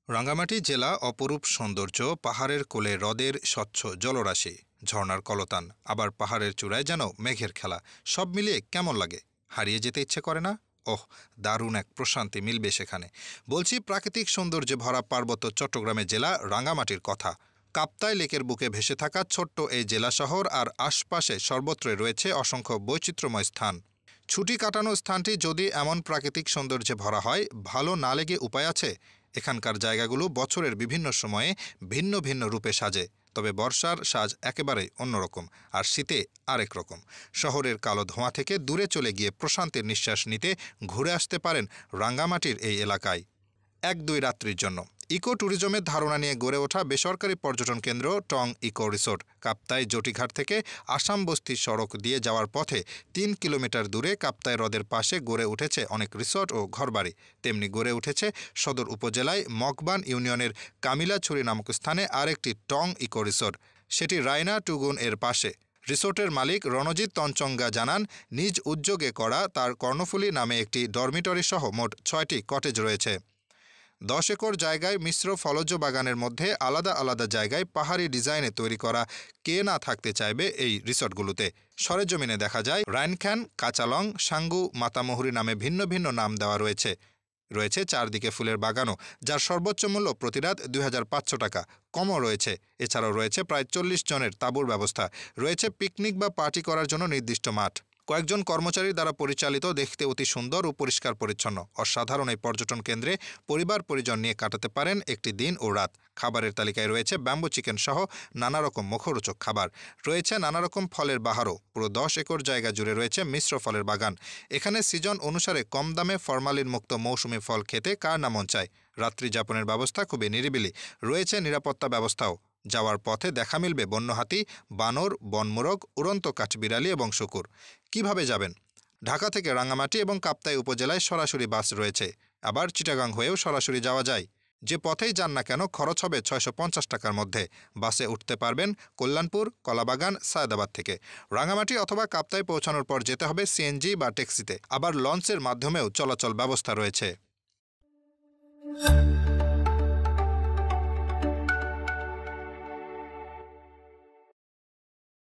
রাঙ্গামাটি জেলা অপরূপ সৌন্দর্য, পাহাড়ের কোলে হ্রদের স্বচ্ছ জলরাশি, ঝর্ণার কলতান, আবার পাহাড়ের চূড়ায় যেন মেঘের খেলা। সব মিলিয়ে কেমন লাগে? হারিয়ে যেতে ইচ্ছে করে না? ওহ, দারুণ এক প্রশান্তি মিলবে সেখানে। বলছি প্রাকৃতিক সৌন্দর্যে ভরা পার্বত্য চট্টগ্রামের জেলা রাঙ্গামাটির কথা। কাপ্তাই লেকের বুকে ভেসে থাকা ছোট্ট এই জেলা শহর আর আশপাশে সর্বত্রই রয়েছে অসংখ্য বৈচিত্র্যময় স্থান। ছুটি কাটানোর স্থানটি যদি এমন প্রাকৃতিক সৌন্দর্যে ভরা হয়, ভালো না লেগে উপায় আছে? এখানকার জায়গাগুলো বছরের বিভিন্ন সময়ে ভিন্ন ভিন্ন রূপে সাজে, তবে বর্ষার সাজ একেবারেই অন্যরকম, আর শীতে আরেক রকম। শহরের কালো ধোঁয়া থেকে দূরে চলে গিয়ে প্রশান্তির নিঃশ্বাস নিতে ঘুরে আসতে পারেন রাঙ্গামাটির এই এলাকায় ১-২ রাত্রির জন্য। ইকো ট্যুরিজমের ধারণা নিয়ে গড়ে ওঠা বেসরকারি পর্যটন কেন্দ্র টং ইকো রিসোর্ট কাপ্তাই জটিঘাট থেকে আসাম বস্তি সড়ক দিয়ে যাওয়ার পথে ৩ কিলোমিটার দূরে কাপ্তাই হ্রদের পাশে গড়ে উঠেছে অনেক রিসোর্ট ও ঘরবাড়ি। তেমনি গড়ে উঠেছে সদর উপজেলায় মগবান ইউনিয়নের কামিলাছড়ি নামক স্থানে আরেকটি টং ইকো রিসোর্ট, সেটি রায়না টুগুন এর পাশে। রিসোর্টের মালিক রণজিৎ তঞ্চঙ্গা জানান, নিজ উদ্যোগে করা তার কর্ণফুলী নামে একটি ডরমিটরি সহ মোট ৬টি কটেজ রয়েছে। ১০ একর জায়গায় মিশ্র ফলজ বাগানের মধ্যে আলাদা আলাদা জায়গায় পাহাড়ি ডিজাইনে তৈরি করা কে না থাকতে চাইবে এই রিসর্টগুলোতে। সরেজমিনে দেখা যায় রাইনখ্যান, কাচালং, সাঙ্গু, মাতামুহুরি নামে ভিন্ন ভিন্ন নাম দেওয়া রয়েছে। রয়েছে চারদিকে ফুলের বাগানও, যার সর্বোচ্চ মূল্য প্রতিরাত ২৫০০ টাকা। কমও রয়েছে। এছাড়াও রয়েছে প্রায় ৪০ জনের তাঁবুর ব্যবস্থা। রয়েছে পিকনিক বা পার্টি করার জন্য নির্দিষ্ট মাঠ। কয়েকজন কর্মচারীর দ্বারা পরিচালিত, দেখতে অতি সুন্দর ও পরিষ্কার পরিচ্ছন্ন অসাধারণ এই পর্যটন কেন্দ্রে পরিবার পরিজন নিয়ে কাটাতে পারেন একটি দিন ও রাত। খাবারের তালিকায় রয়েছে ব্যাম্বু চিকেন সহ নানা রকম মুখরোচক খাবার। রয়েছে নানা রকম ফলের বাহারও। পুরো ১০ একর জায়গা জুড়ে রয়েছে মিশ্র ফলের বাগান। এখানে সিজন অনুসারে কম দামে ফরমালিন মুক্ত মৌসুমি ফল খেতে কার না মন চায়। রাত্রি যাপনের ব্যবস্থা খুবই নিরিবিলি। রয়েছে নিরাপত্তা ব্যবস্থাও। যাওয়ার পথে দেখা মিলবে বন্যহাতি, বানর, বনমোরগ, উড়ন্ত কাঠবিড়ালি এবং শূকর। কিভাবে যাবেন? ঢাকা থেকে রাঙ্গামাটি এবং কাপ্তাই উপজেলায় সরাসরি বাস রয়েছে। আবার চিটাগাং হয়েও সরাসরি যাওয়া যায়। যে পথেই যান না কেন খরচ হবে ৬৫০ টাকার মধ্যে। বাসে উঠতে পারবেন কল্যাণপুর, কলাবাগান, সায়দাবাদ থেকে। রাঙ্গামাটি অথবা কাপ্তাই পৌঁছানোর পর যেতে হবে সিএনজি বা ট্যাক্সিতে। আবার লঞ্চের মাধ্যমেও চলাচল ব্যবস্থা রয়েছে।